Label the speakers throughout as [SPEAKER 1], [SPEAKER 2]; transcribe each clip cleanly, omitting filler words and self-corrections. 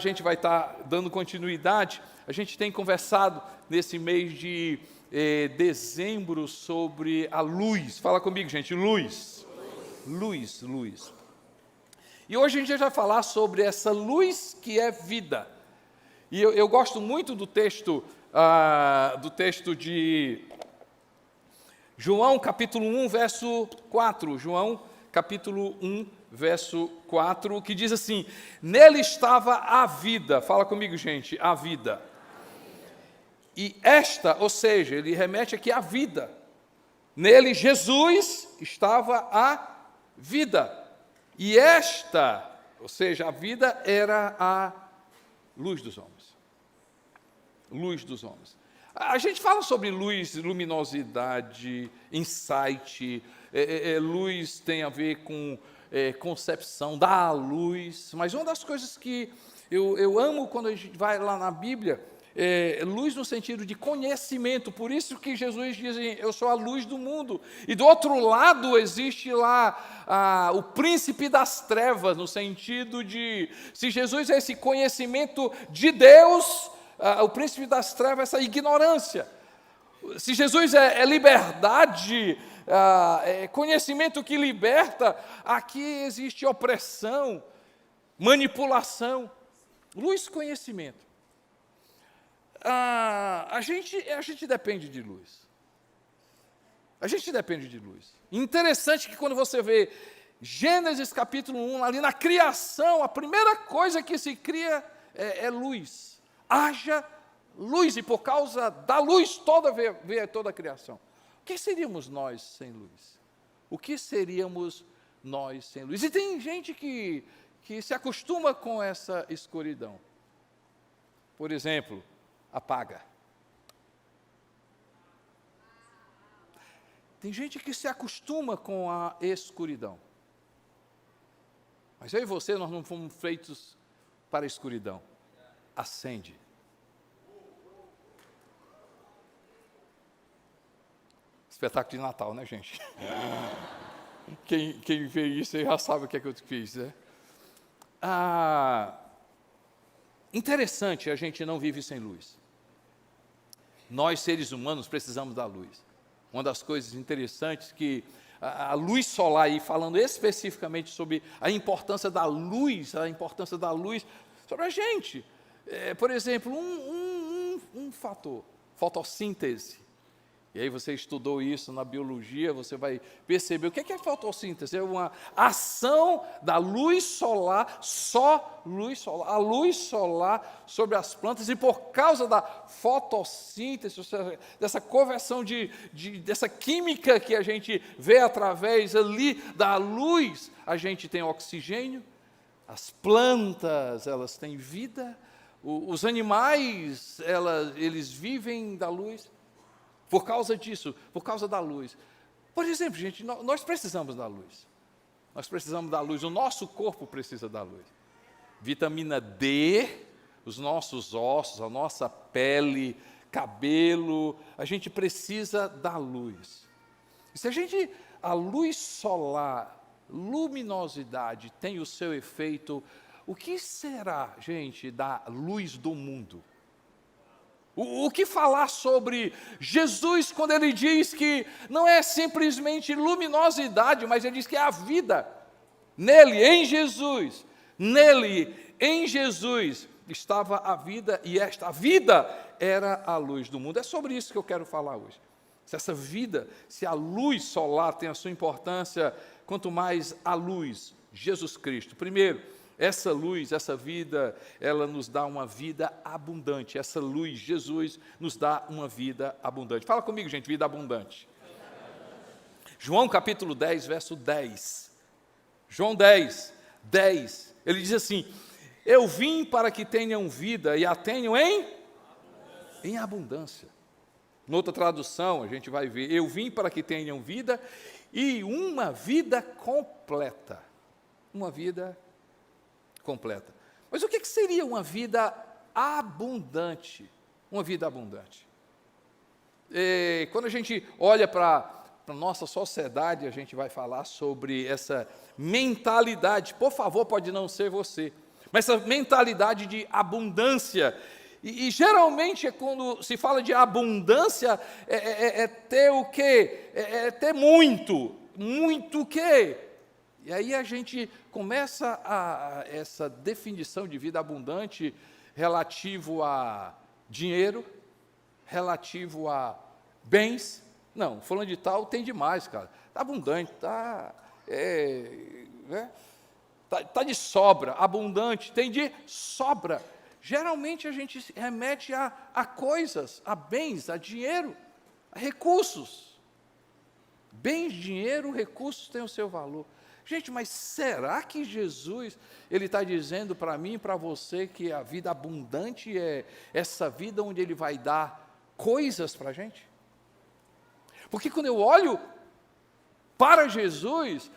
[SPEAKER 1] gente vai estar dando continuidade. A gente tem conversado nesse mês de dezembro sobre a luz. Fala comigo, gente, luz. Luz, luz. E hoje a gente vai falar sobre essa luz que é vida. E eu gosto muito do texto de João, capítulo 1, verso 4. João, capítulo 1, verso 4, que diz assim: nele estava a vida. Fala comigo, gente, a vida. E esta, ou seja, ele remete aqui à vida. Nele, Jesus, estava a vida. E esta, ou seja, a vida era a luz dos homens. Luz dos homens. A gente fala sobre luz, luminosidade, insight, luz tem a ver com concepção da luz, mas uma das coisas que eu amo quando a gente vai lá na Bíblia, luz no sentido de conhecimento. Por isso que Jesus diz: eu sou a luz do mundo. E do outro lado existe lá o príncipe das trevas, no sentido de, se Jesus é esse conhecimento de Deus, o príncipe das trevas é essa ignorância. Se Jesus é liberdade, conhecimento que liberta, aqui existe opressão, manipulação. Luz, conhecimento. A gente depende de luz. A gente depende de luz. Interessante que quando você vê Gênesis capítulo 1, ali na criação, a primeira coisa que se cria é luz. Haja luz, e por causa da luz toda veio toda a criação. O que seríamos nós sem luz? O que seríamos nós sem luz? E tem gente que se acostuma com essa escuridão. Por exemplo, apaga. Tem gente que se acostuma com a escuridão. Mas eu e você, nós não fomos feitos para a escuridão. Acende. Espetáculo de Natal, né, gente? Quem vê isso já sabe o que é que eu fiz, né? Interessante, a gente não vive sem luz. Nós, seres humanos, precisamos da luz. Uma das coisas interessantes que a luz solar, e falando especificamente sobre a importância da luz sobre a gente. Por exemplo, um fator, fotossíntese. E aí você estudou isso na biologia, você vai perceber o que é fotossíntese. É uma ação da luz solar, a luz solar sobre as plantas, e por causa da fotossíntese, ou seja, dessa conversão dessa química que a gente vê através ali da luz, a gente tem oxigênio, as plantas, elas têm vida, os animais, eles vivem da luz. Por causa disso, por causa da luz. Por exemplo, gente, nós precisamos da luz. Nós precisamos da luz, o nosso corpo precisa da luz. Vitamina D, os nossos ossos, a nossa pele, cabelo, a gente precisa da luz. E se a luz solar, luminosidade, tem o seu efeito, o que será, gente, da luz do mundo? O que falar sobre Jesus quando ele diz que não é simplesmente luminosidade, mas ele diz que é a vida. Nele, em Jesus, estava a vida, e esta vida era a luz do mundo. É sobre isso que eu quero falar hoje. Se essa vida, se a luz solar tem a sua importância, quanto mais a luz, Jesus Cristo. Primeiro, essa luz, essa vida, ela nos dá uma vida abundante. Essa luz, Jesus, nos dá uma vida abundante. Fala comigo, gente, vida abundante. João capítulo 10, verso 10. João 10, ele diz assim: eu vim para que tenham vida e a tenham em abundância. Noutra tradução, a gente vai ver: eu vim para que tenham vida e uma vida completa. Uma vida completa. Mas o que seria uma vida abundante? Uma vida abundante. Quando a gente olha para a nossa sociedade, a gente vai falar sobre essa mentalidade. Por favor, pode não ser você, mas essa mentalidade de abundância. E geralmente, quando se fala de abundância, é ter o quê? É ter muito. Muito o quê? E aí a gente começa essa definição de vida abundante relativo a dinheiro, relativo a bens. Não, falando de tal, tem demais, cara. Está abundante, tá de sobra, abundante, tem de sobra. Geralmente a gente remete a coisas, a bens, a dinheiro, a recursos. Bens, dinheiro, recursos têm o seu valor. Gente, mas será que Jesus, Ele está dizendo para mim e para você que a vida abundante é essa vida onde Ele vai dar coisas para a gente? Porque quando eu olho para Jesus,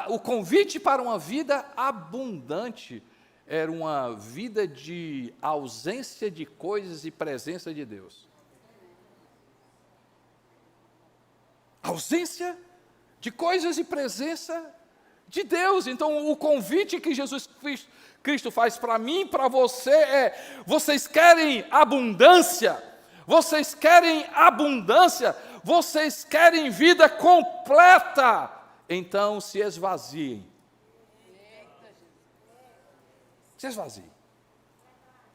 [SPEAKER 1] o convite para uma vida abundante era uma vida de ausência de coisas e presença de Deus. Ausência de coisas e presença de Deus. Então, o convite que Jesus Cristo faz para mim e para você é: vocês querem abundância? Vocês querem abundância? Vocês querem vida completa? Então, se esvaziem. Se esvaziem.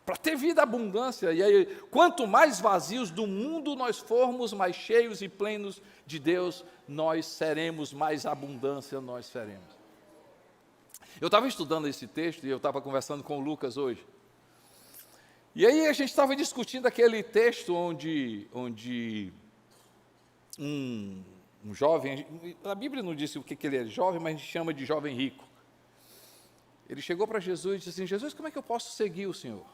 [SPEAKER 1] Para ter vida abundância, e aí, quanto mais vazios do mundo nós formos, mais cheios e plenos de Deus, nós seremos, mais abundância nós seremos. Eu estava estudando esse texto e eu estava conversando com o Lucas hoje. E aí a gente estava discutindo aquele texto onde um jovem, a Bíblia não disse o que ele é jovem, mas a gente chama de jovem rico. Ele chegou para Jesus e disse assim: Jesus, como é que eu posso seguir o Senhor?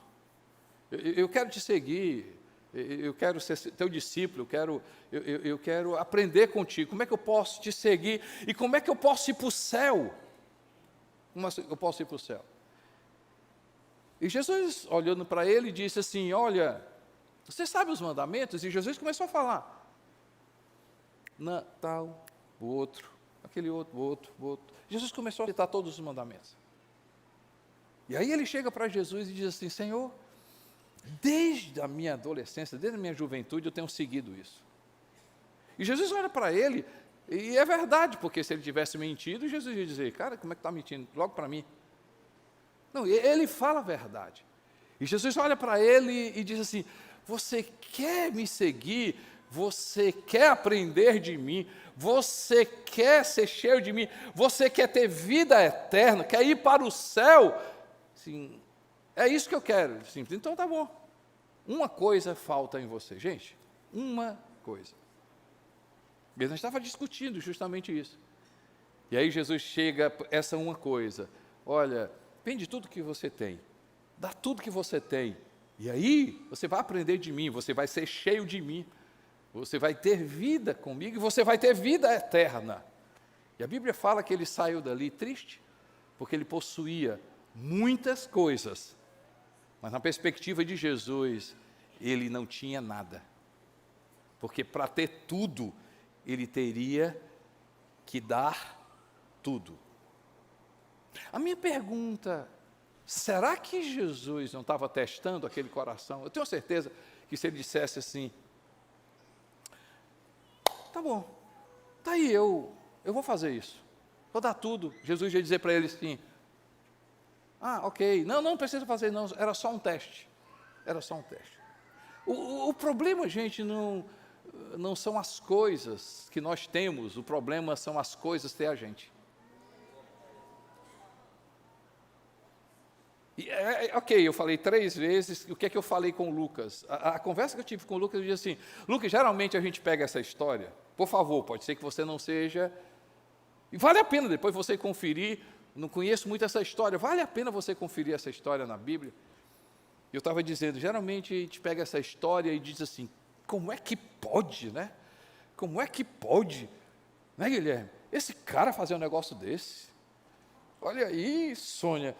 [SPEAKER 1] Eu quero te seguir, eu quero ser teu discípulo, eu quero aprender contigo. Como é que eu posso te seguir? E como é que eu posso ir para o céu? Como eu posso ir para o céu? E Jesus, olhando para ele, disse assim: olha, você sabe os mandamentos? E Jesus começou a falar. Tal, o outro, aquele outro, o outro. Jesus começou a citar todos os mandamentos. E aí ele chega para Jesus e diz assim: Senhor, desde a minha adolescência, desde a minha juventude, eu tenho seguido isso. E Jesus olha para ele, e é verdade, porque se ele tivesse mentido, Jesus ia dizer: cara, como é que está mentindo? Logo para mim. Não, ele fala a verdade. E Jesus olha para ele e diz assim: você quer me seguir? Você quer aprender de mim? Você quer ser cheio de mim? Você quer ter vida eterna? Quer ir para o céu? Sim, é isso que eu quero. Simples. Então tá bom. Uma coisa falta em você, gente. Uma coisa. E a gente estava discutindo justamente isso. E aí Jesus chega, essa uma coisa: olha, vende tudo que você tem, dá tudo que você tem, e aí você vai aprender de mim, você vai ser cheio de mim, você vai ter vida comigo e você vai ter vida eterna. E a Bíblia fala que ele saiu dali triste, porque ele possuía muitas coisas, mas na perspectiva de Jesus, ele não tinha nada, porque para ter tudo, ele teria que dar tudo. A minha pergunta: será que Jesus não estava testando aquele coração? Eu tenho certeza que se ele dissesse assim: tá bom, tá aí, eu vou fazer isso, vou dar tudo. Jesus ia dizer para ele assim: ok, não precisa fazer não, era só um teste. Era só um teste. O problema, gente, não são as coisas que nós temos, o problema são as coisas ter a gente. Ok, eu falei 3 vezes, o que é que eu falei com o Lucas? A conversa que eu tive com o Lucas, eu disse assim: Lucas, geralmente a gente pega essa história, por favor, pode ser que você não seja, e vale a pena depois você conferir, não conheço muito essa história, vale a pena você conferir essa história na Bíblia. Eu estava dizendo, geralmente a gente pega essa história e diz assim: como é que pode, né? Como é que pode, né, Guilherme? Esse cara fazer um negócio desse? Olha aí, Sônia,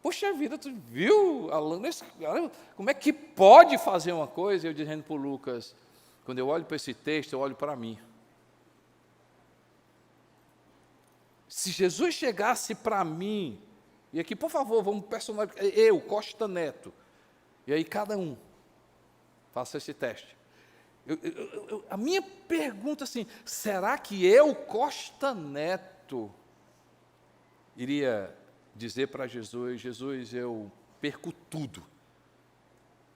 [SPEAKER 1] poxa vida, tu viu, Alan, como é que pode fazer uma coisa? Eu dizendo para o Lucas, quando eu olho para esse texto, eu olho para mim. Se Jesus chegasse para mim E aqui, por favor, vamos personalizar. Eu, Costa Neto. E aí cada um faça esse teste. A minha pergunta assim, será que eu, Costa Neto, iria dizer para Jesus, Jesus, eu perco tudo,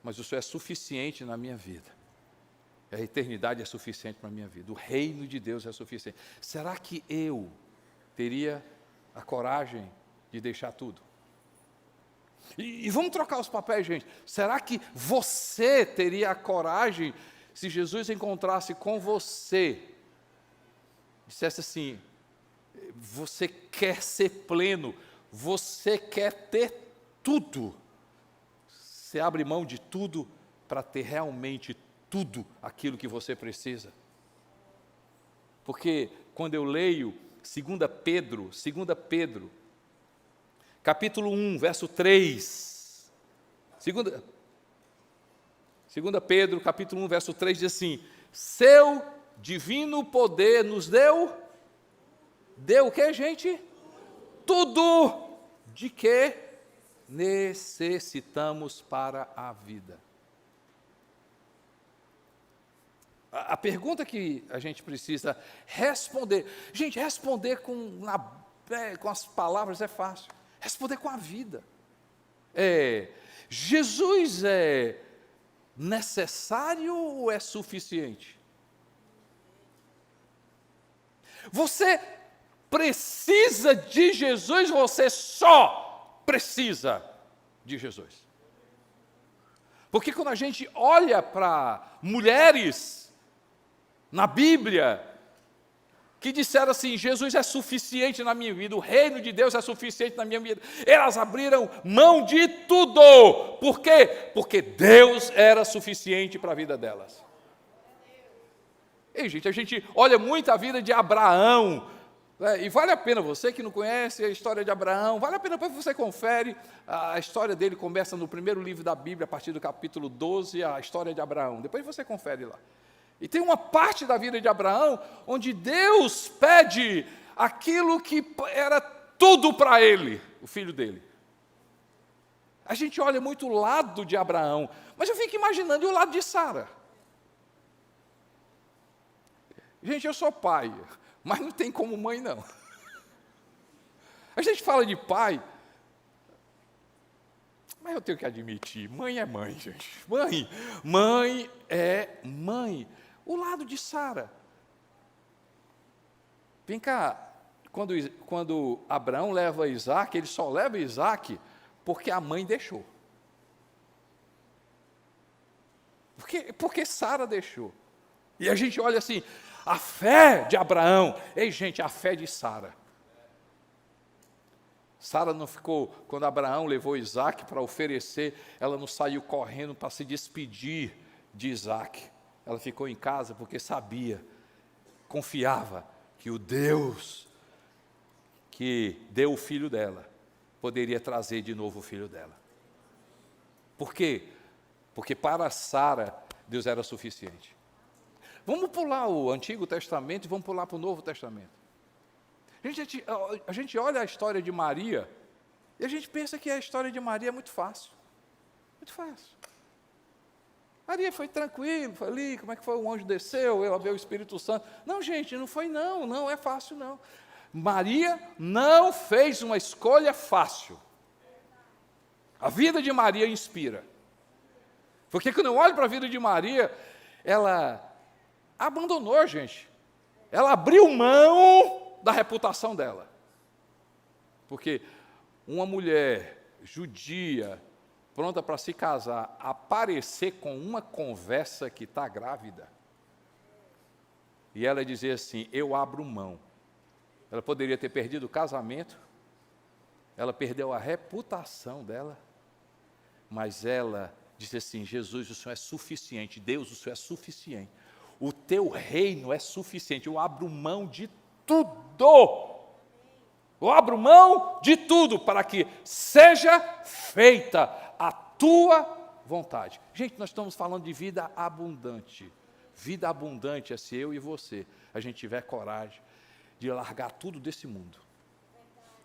[SPEAKER 1] mas o Senhor é suficiente na minha vida. A eternidade é suficiente para a minha vida. O reino de Deus é suficiente. Será que eu teria a coragem de deixar tudo? E vamos trocar os papéis, gente. Será que você teria a coragem, se Jesus encontrasse com você, dissesse assim, você quer ser pleno, você quer ter tudo, você abre mão de tudo para ter realmente tudo aquilo que você precisa? Porque quando eu leio 2 Pedro, capítulo 1, verso 3, 2 Pedro, capítulo 1, verso 3, diz assim, seu divino poder nos deu o que, gente? Tudo de que necessitamos para a vida. A pergunta que a gente precisa responder, gente, responder com as palavras é fácil, responder com a vida. Jesus é necessário ou é suficiente? Você precisa de Jesus, você só precisa de Jesus. Porque quando a gente olha para mulheres na Bíblia, que disseram assim, Jesus é suficiente na minha vida, o reino de Deus é suficiente na minha vida, elas abriram mão de tudo. Por quê? Porque Deus era suficiente para a vida delas. E, gente, a gente olha muito a vida de Abraão, e vale a pena, você que não conhece a história de Abraão, vale a pena, depois você confere, a história dele começa no primeiro livro da Bíblia, a partir do capítulo 12, a história de Abraão, depois você confere lá. E tem uma parte da vida de Abraão, onde Deus pede aquilo que era tudo para ele, o filho dele. A gente olha muito o lado de Abraão, mas eu fico imaginando, e o lado de Sara? Gente, eu sou pai, mas não tem como mãe, não. A gente fala de pai, mas eu tenho que admitir, mãe é mãe, gente. Mãe é mãe. O lado de Sara. Vem cá, quando Abraão leva Isaac, ele só leva Isaac porque a mãe deixou. Porque Sara deixou. E a gente olha assim, a fé de Abraão, ei gente, a fé de Sara. Sara não ficou, quando Abraão levou Isaac para oferecer, ela não saiu correndo para se despedir de Isaac. Ela ficou em casa porque sabia, confiava que o Deus que deu o filho dela, poderia trazer de novo o filho dela. Por quê? Porque para Sara, Deus era suficiente. Vamos pular o Antigo Testamento e vamos pular para o Novo Testamento. A gente olha a história de Maria, e a gente pensa que a história de Maria é muito fácil. Muito fácil. Maria foi tranquilo, foi ali, como é que foi? O anjo desceu, ela veio o Espírito Santo. Não, gente, não foi não é fácil não. Maria não fez uma escolha fácil. A vida de Maria inspira. Porque quando eu olho para a vida de Maria, ela abandonou, gente. Ela abriu mão da reputação dela. Porque uma mulher judia, pronta para se casar, aparecer com uma conversa que está grávida, e ela dizer assim, eu abro mão. Ela poderia ter perdido o casamento, ela perdeu a reputação dela, mas ela disse assim, Jesus, o Senhor é suficiente, Deus, o Senhor é suficiente, o teu reino é suficiente, eu abro mão de tudo, eu abro mão de tudo para que seja feita a tua vontade. Gente, nós estamos falando de vida abundante. Vida abundante é se eu e você, a gente tiver coragem de largar tudo desse mundo.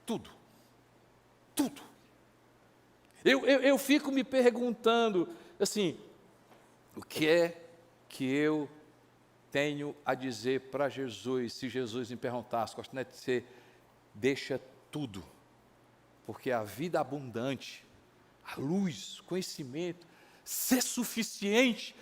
[SPEAKER 1] Tudo. tudo. Eu fico me perguntando, assim, o que é que eu tenho a dizer para Jesus, se Jesus me perguntasse, gostaria de dizer, deixa tudo, porque a vida abundante, a luz, conhecimento, ser suficiente,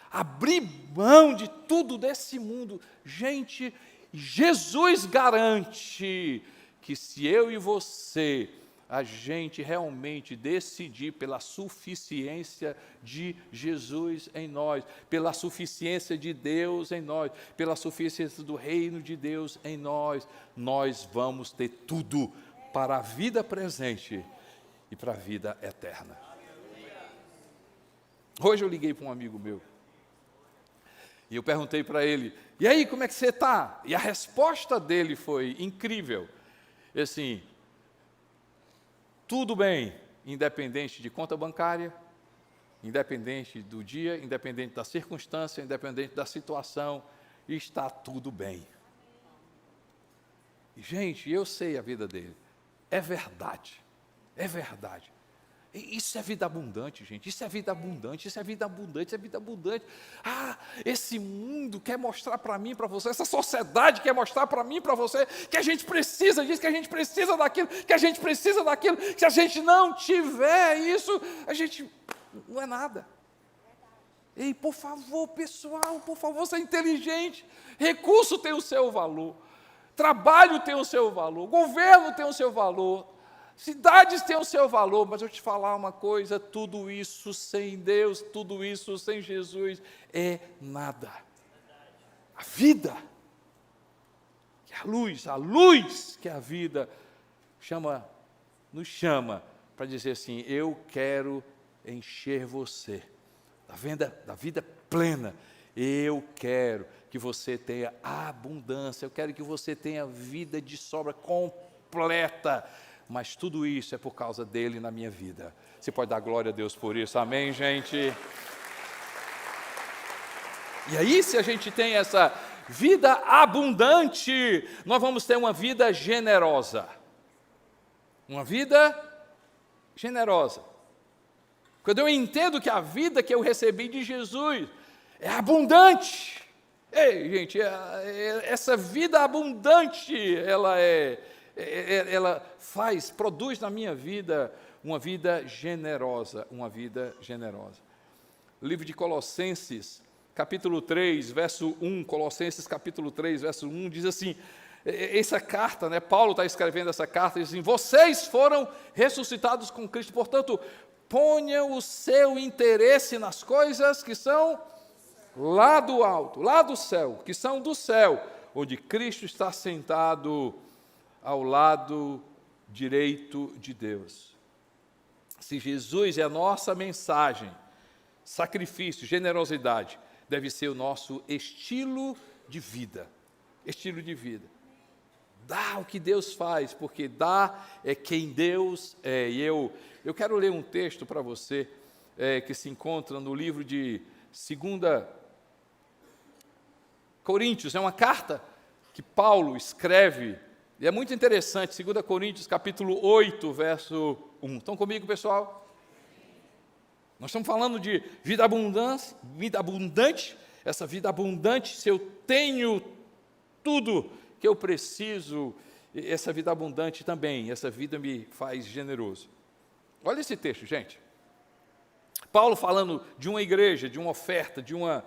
[SPEAKER 1] abrir mão de tudo desse mundo. Gente, Jesus garante que se eu e você, a gente realmente decidir pela suficiência de Jesus em nós, pela suficiência de Deus em nós, pela suficiência do reino de Deus em nós, nós vamos ter tudo para a vida presente e para a vida eterna. Hoje eu liguei para um amigo meu e eu perguntei para ele, e aí, como é que você está? E a resposta dele foi incrível, assim, tudo bem, independente de conta bancária, independente do dia, independente da circunstância, independente da situação, está tudo bem. E, gente, eu sei a vida dele, é verdade, é verdade. Isso é vida abundante, gente, isso é vida abundante, isso é vida abundante, isso é vida abundante. Ah, esse mundo quer mostrar para mim, para você, essa sociedade quer mostrar para mim, para você, que a gente precisa disso, que a gente precisa daquilo, que a gente precisa daquilo, que se a gente não tiver isso, a gente não é nada. Ei, por favor, pessoal, por favor, seja inteligente, recurso tem o seu valor, trabalho tem o seu valor, governo tem o seu valor, cidades têm o seu valor, mas eu te falar uma coisa, tudo isso sem Deus, tudo isso sem Jesus é nada. A vida, que é a luz que é a vida, nos chama para dizer assim, eu quero encher você da vida plena, eu quero que você tenha abundância, eu quero que você tenha vida de sobra completa, mas tudo isso é por causa dele na minha vida. Você pode dar glória a Deus por isso, amém, gente? E aí, se a gente tem essa vida abundante, nós vamos ter uma vida generosa. Uma vida generosa. Quando eu entendo que a vida que eu recebi de Jesus é abundante. Ei, gente, essa vida abundante, ela produz na minha vida uma vida generosa, uma vida generosa. O livro de Colossenses, capítulo 3, verso 1, Colossenses capítulo 3, verso 1, diz assim, essa carta, né, Paulo está escrevendo essa carta, diz assim, vocês foram ressuscitados com Cristo, portanto, ponham o seu interesse nas coisas que são lá do alto, lá do céu, que são do céu, onde Cristo está sentado ao lado direito de Deus. Se Jesus é a nossa mensagem, sacrifício, generosidade, deve ser o nosso estilo de vida. Estilo de vida. Dá o que Deus faz, porque dá é quem Deus é. E eu quero ler um texto para você, que se encontra no livro de 2 Coríntios, é uma carta que Paulo escreve, e é muito interessante, 2 Coríntios, capítulo 8, verso 1. Estão comigo, pessoal? Nós estamos falando de vida abundante, essa vida abundante, se eu tenho tudo que eu preciso, essa vida abundante também, essa vida me faz generoso. Olha esse texto, gente. Paulo falando de uma igreja, de uma oferta, de uma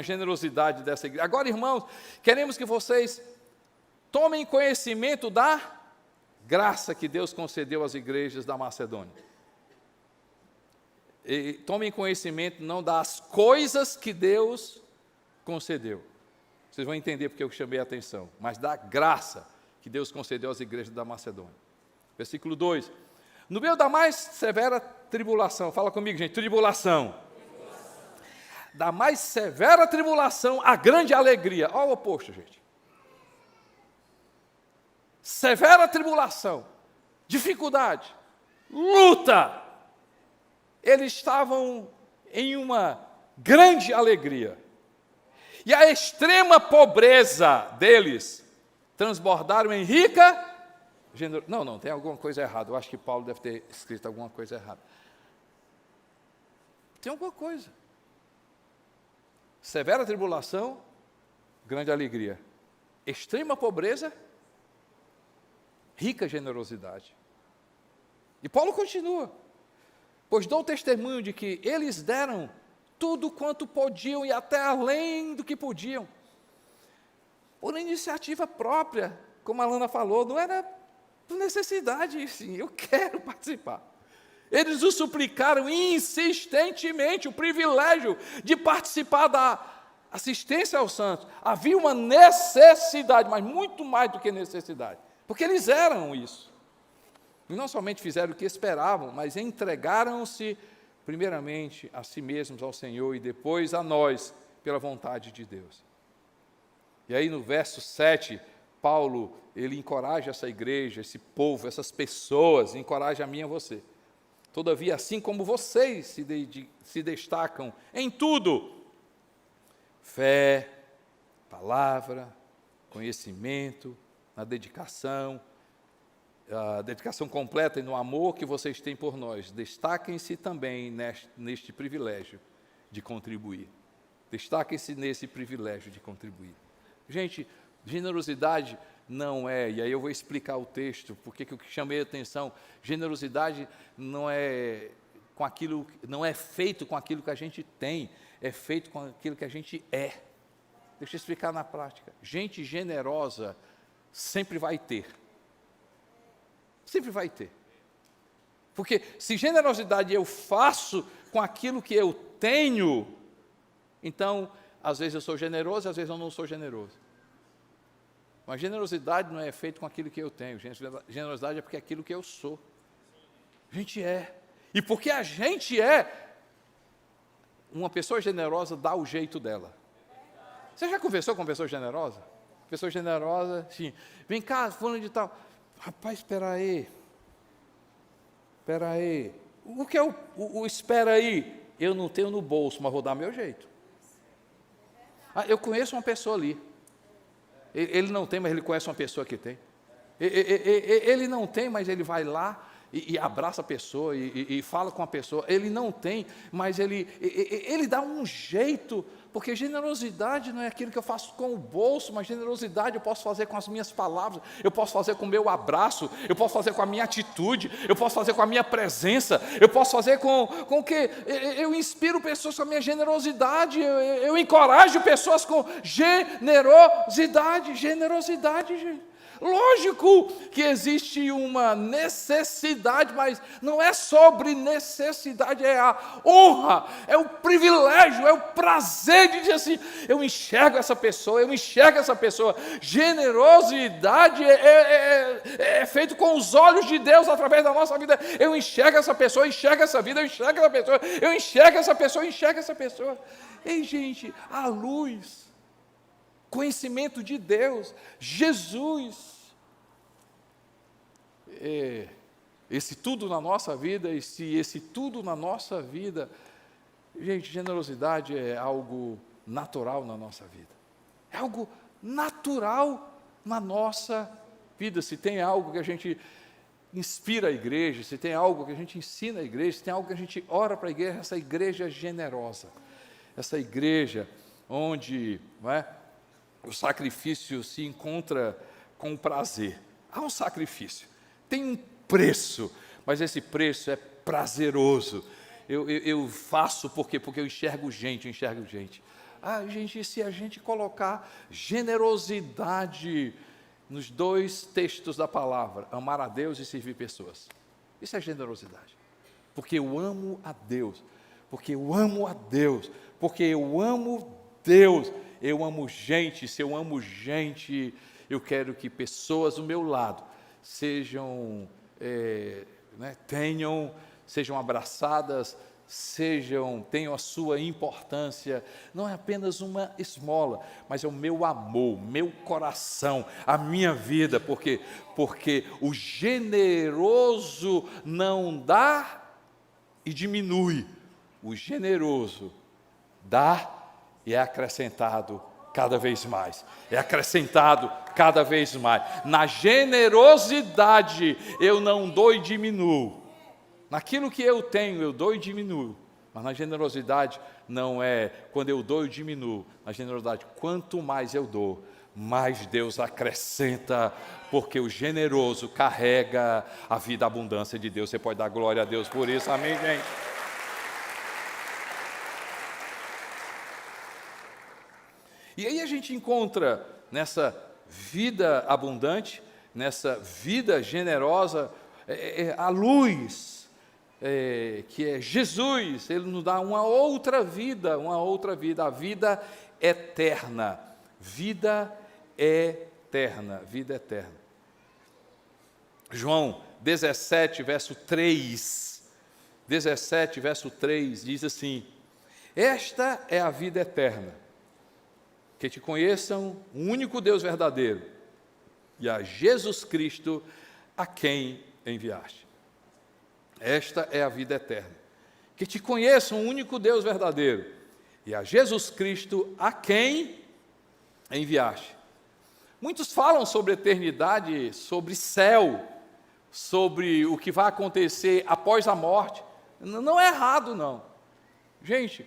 [SPEAKER 1] generosidade dessa igreja. Agora, irmãos, queremos que vocês tomem conhecimento da graça que Deus concedeu às igrejas da Macedônia. E tomem conhecimento não das coisas que Deus concedeu. Vocês vão entender porque eu chamei a atenção. Mas da graça que Deus concedeu às igrejas da Macedônia. Versículo 2. No meio da mais severa tribulação, fala comigo, gente, tribulação. Da mais severa tribulação, a grande alegria. Olha o oposto, gente. Severa tribulação, dificuldade, luta. Eles estavam em uma grande alegria. E a extrema pobreza deles transbordaram em rica Não, tem alguma coisa errada. Eu acho que Paulo deve ter escrito alguma coisa errada. Tem alguma coisa. Severa tribulação, grande alegria. Extrema pobreza, rica generosidade. E Paulo continua: pois dou testemunho de que eles deram tudo quanto podiam e até além do que podiam, por iniciativa própria, como a Lana falou, não era por necessidade, sim, eu quero participar. Eles o suplicaram insistentemente o privilégio de participar da assistência aos santos. Havia uma necessidade, mas muito mais do que necessidade, porque eles eram isso. E não somente fizeram o que esperavam, mas entregaram-se primeiramente a si mesmos, ao Senhor, e depois a nós, pela vontade de Deus. E aí no verso 7, Paulo, ele encoraja essa igreja, esse povo, essas pessoas, encoraja a mim e a você. Todavia, assim como vocês se destacam em tudo, fé, palavra, conhecimento, na dedicação, a dedicação completa e no amor que vocês têm por nós, destaquem-se também neste privilégio de contribuir. Destaquem-se nesse privilégio de contribuir. Gente, generosidade não é, e aí eu vou explicar o texto, porque que eu chamei a atenção, generosidade não é feito com aquilo que a gente tem, é feito com aquilo que a gente é. Deixa eu explicar na prática. Gente generosa sempre vai ter. Sempre vai ter. Porque se generosidade eu faço com aquilo que eu tenho, então, às vezes eu sou generoso, às vezes eu não sou generoso. Mas generosidade não é feita com aquilo que eu tenho. Generosidade é porque é aquilo que eu sou. A gente é. E porque a gente é, uma pessoa generosa dá o jeito dela. Você já conversou com uma pessoa generosa? Pessoa generosa, sim. Vem cá, fulano de tal. Rapaz, espera aí. O que é o espera aí? Eu não tenho no bolso, mas vou dar meu jeito. Eu conheço uma pessoa ali. Ele não tem, mas ele conhece uma pessoa que tem. Ele não tem, mas ele vai lá e abraça a pessoa e fala com a pessoa. Ele não tem, mas ele dá um jeito, porque generosidade não é aquilo que eu faço com o bolso, mas generosidade eu posso fazer com as minhas palavras, eu posso fazer com o meu abraço, eu posso fazer com a minha atitude, eu posso fazer com a minha presença, eu posso fazer com o que eu inspiro pessoas com a minha generosidade, eu encorajo pessoas com generosidade, gente. Lógico que existe uma necessidade, mas não é sobre necessidade, é a honra, é o privilégio, é o prazer de dizer assim, eu enxergo essa pessoa. Generosidade é feito com os olhos de Deus através da nossa vida. Eu enxergo essa pessoa, enxergo essa vida, eu enxergo essa pessoa, eu enxergo essa pessoa, enxergo essa pessoa. Ei, gente, a luz, conhecimento de Deus, Jesus, esse tudo na nossa vida, esse tudo na nossa vida, gente, generosidade é algo natural na nossa vida, é algo natural na nossa vida. Se tem algo que a gente inspira a igreja, se tem algo que a gente ensina a igreja, se tem algo que a gente ora para a igreja, essa igreja generosa, essa igreja onde, não é, o sacrifício se encontra com o prazer. Há um sacrifício, tem um preço, mas esse preço é prazeroso. Eu faço porque eu enxergo gente. Gente, se a gente colocar generosidade nos dois textos da palavra, amar a Deus e servir pessoas, isso é generosidade. Porque eu amo a Deus, eu amo gente. Se eu amo gente, eu quero que pessoas do meu lado sejam, sejam abraçadas, tenham a sua importância. Não é apenas uma esmola, mas é o meu amor, meu coração, a minha vida, porque o generoso não dá e diminui, o generoso dá e é acrescentado cada vez mais, é acrescentado cada vez mais. Na generosidade eu não dou e diminuo. Naquilo que eu tenho, eu dou e diminuo. Mas na generosidade não é quando eu dou, eu diminuo. Na generosidade, quanto mais eu dou, mais Deus acrescenta, porque o generoso carrega a vida, a abundância de Deus. Você pode dar glória a Deus por isso, amém, gente? E aí a gente encontra nessa vida abundante, nessa vida generosa, a luz, que é Jesus. Ele nos dá uma outra vida, a vida eterna, vida eterna. João 17, verso 3, diz assim: esta é a vida eterna, que te conheçam o único Deus verdadeiro e a Jesus Cristo a quem enviaste. Esta é a vida eterna, que te conheçam o único Deus verdadeiro e a Jesus Cristo a quem enviaste. Muitos falam sobre eternidade, sobre céu, sobre o que vai acontecer após a morte. Não é errado, não. Gente,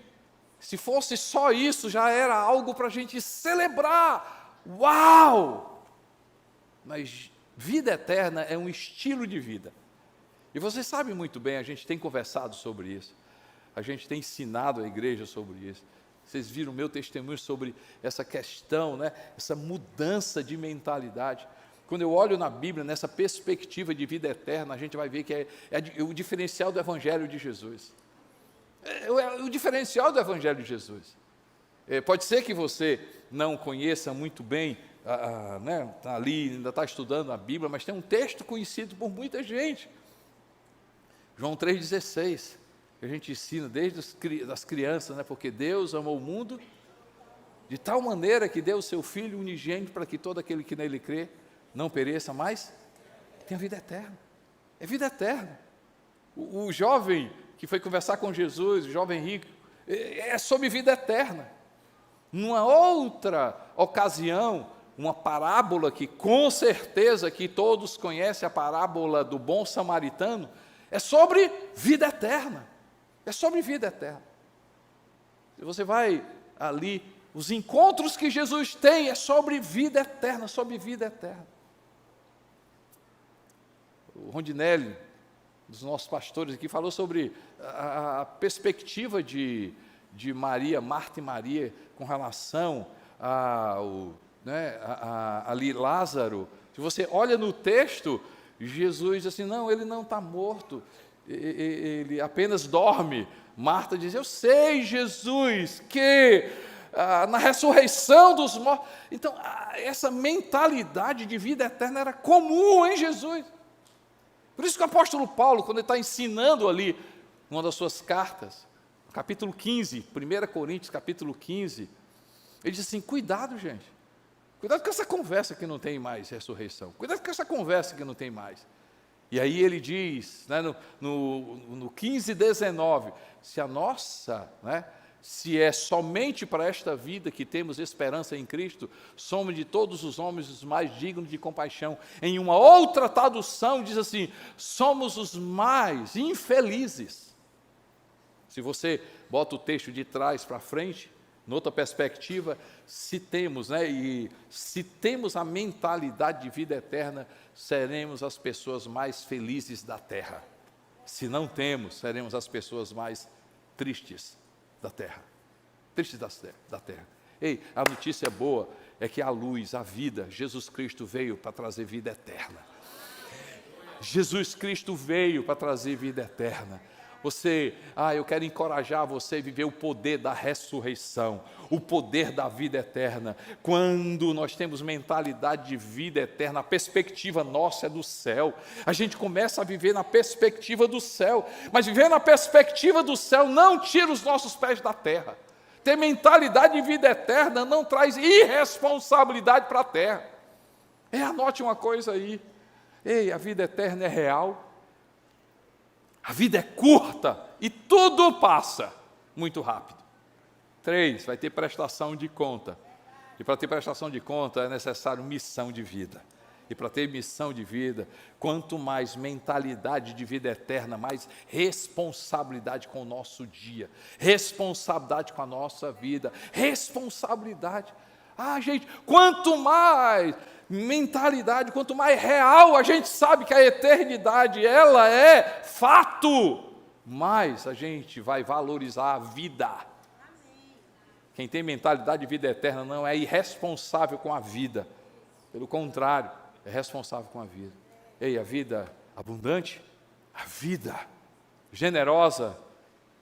[SPEAKER 1] se fosse só isso, já era algo para a gente celebrar. Uau! Mas vida eterna é um estilo de vida. E você sabe muito bem, a gente tem conversado sobre isso. A gente tem ensinado a igreja sobre isso. Vocês viram o meu testemunho sobre essa questão, né? Essa mudança de mentalidade. Quando eu olho na Bíblia, nessa perspectiva de vida eterna, a gente vai ver que é o diferencial do Evangelho de Jesus. É o diferencial do Evangelho de Jesus. Pode ser que você não conheça muito bem, né, ali ainda está estudando a Bíblia, mas tem um texto conhecido por muita gente. João 3,16, que a gente ensina desde as crianças, né, porque Deus amou o mundo de tal maneira que deu o seu Filho unigênito para que todo aquele que nele crê não pereça, mas tenha vida eterna. É vida eterna. O jovem que foi conversar com Jesus, o jovem rico, é sobre vida eterna. Numa outra ocasião, uma parábola que com certeza que todos conhecem, a parábola do bom samaritano, é sobre vida eterna. É sobre vida eterna. Se você vai ali, os encontros que Jesus tem é sobre vida eterna, sobre vida eterna. O Rondinelli, dos nossos pastores aqui, falou sobre a perspectiva de Maria, Marta e Maria, com relação ali Lázaro. Se você olha no texto, Jesus diz assim, não, ele não está morto, ele apenas dorme. Marta diz, eu sei, Jesus, que na ressurreição dos mortos. Então, essa mentalidade de vida eterna era comum em Jesus. Por isso que o apóstolo Paulo, quando ele está ensinando ali, uma das suas cartas, capítulo 15, 1 Coríntios, capítulo 15, ele diz assim, cuidado, gente, cuidado com essa conversa que não tem mais ressurreição, cuidado com essa conversa que não tem mais. E aí ele diz, né, no 15:19, se a nossa, né, se é somente para esta vida que temos esperança em Cristo, somos de todos os homens os mais dignos de compaixão. Em uma outra tradução diz assim, somos os mais infelizes. Se você bota o texto de trás para frente, noutra perspectiva, se temos a mentalidade de vida eterna, seremos as pessoas mais felizes da terra. Se não temos, seremos as pessoas mais tristes da terra. Tristes da terra. Ei, a notícia boa é que a luz, a vida, Jesus Cristo veio para trazer vida eterna. Jesus Cristo veio para trazer vida eterna. Eu quero encorajar você a viver o poder da ressurreição, o poder da vida eterna. Quando nós temos mentalidade de vida eterna, a perspectiva nossa é do céu. A gente começa a viver na perspectiva do céu, mas viver na perspectiva do céu não tira os nossos pés da terra. Ter mentalidade de vida eterna não traz irresponsabilidade para a terra. Anote uma coisa aí. Ei, a vida eterna é real. A vida é curta e tudo passa muito rápido. 3, vai ter prestação de conta. E para ter prestação de conta é necessário missão de vida. E para ter missão de vida, quanto mais mentalidade de vida eterna, mais responsabilidade com o nosso dia, responsabilidade com a nossa vida, responsabilidade. Gente, quanto mais mentalidade, quanto mais real a gente sabe que a eternidade, ela é fato, mais a gente vai valorizar a vida. Quem tem mentalidade de vida eterna não é irresponsável com a vida, pelo contrário, é responsável com a vida. A vida abundante, a vida generosa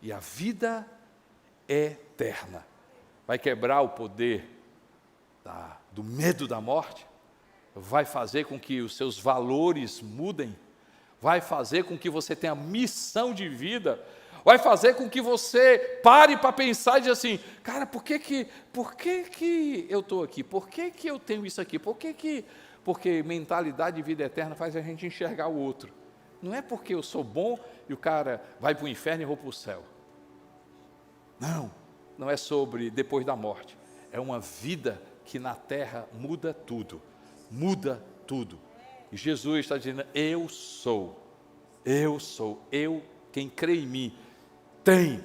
[SPEAKER 1] e a vida eterna. Vai quebrar o poder do medo da morte, vai fazer com que os seus valores mudem, vai fazer com que você tenha missão de vida, vai fazer com que você pare para pensar e dizer assim, cara, por que eu estou aqui? Por que eu tenho isso aqui? Porque mentalidade de vida eterna faz a gente enxergar o outro. Não é porque eu sou bom e o cara vai para o inferno e eu vou para o céu. Não é sobre depois da morte. É uma vida que na terra muda tudo. Muda tudo. E Jesus está dizendo, eu sou, quem crê em mim, tem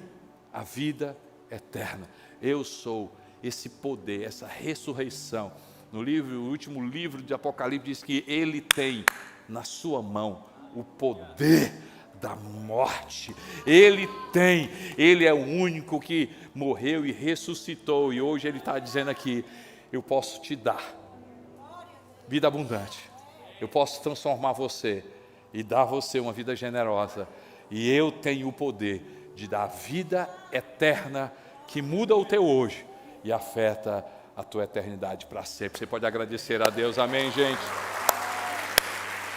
[SPEAKER 1] a vida eterna. Eu sou esse poder, essa ressurreição. No último livro de Apocalipse diz que ele tem na sua mão o poder da morte. Ele é o único que morreu e ressuscitou. E hoje ele está dizendo aqui, eu posso te dar vida abundante. Eu posso transformar você e dar a você uma vida generosa. E eu tenho o poder de dar vida eterna que muda o teu hoje e afeta a tua eternidade para sempre. Você pode agradecer a Deus, amém, gente?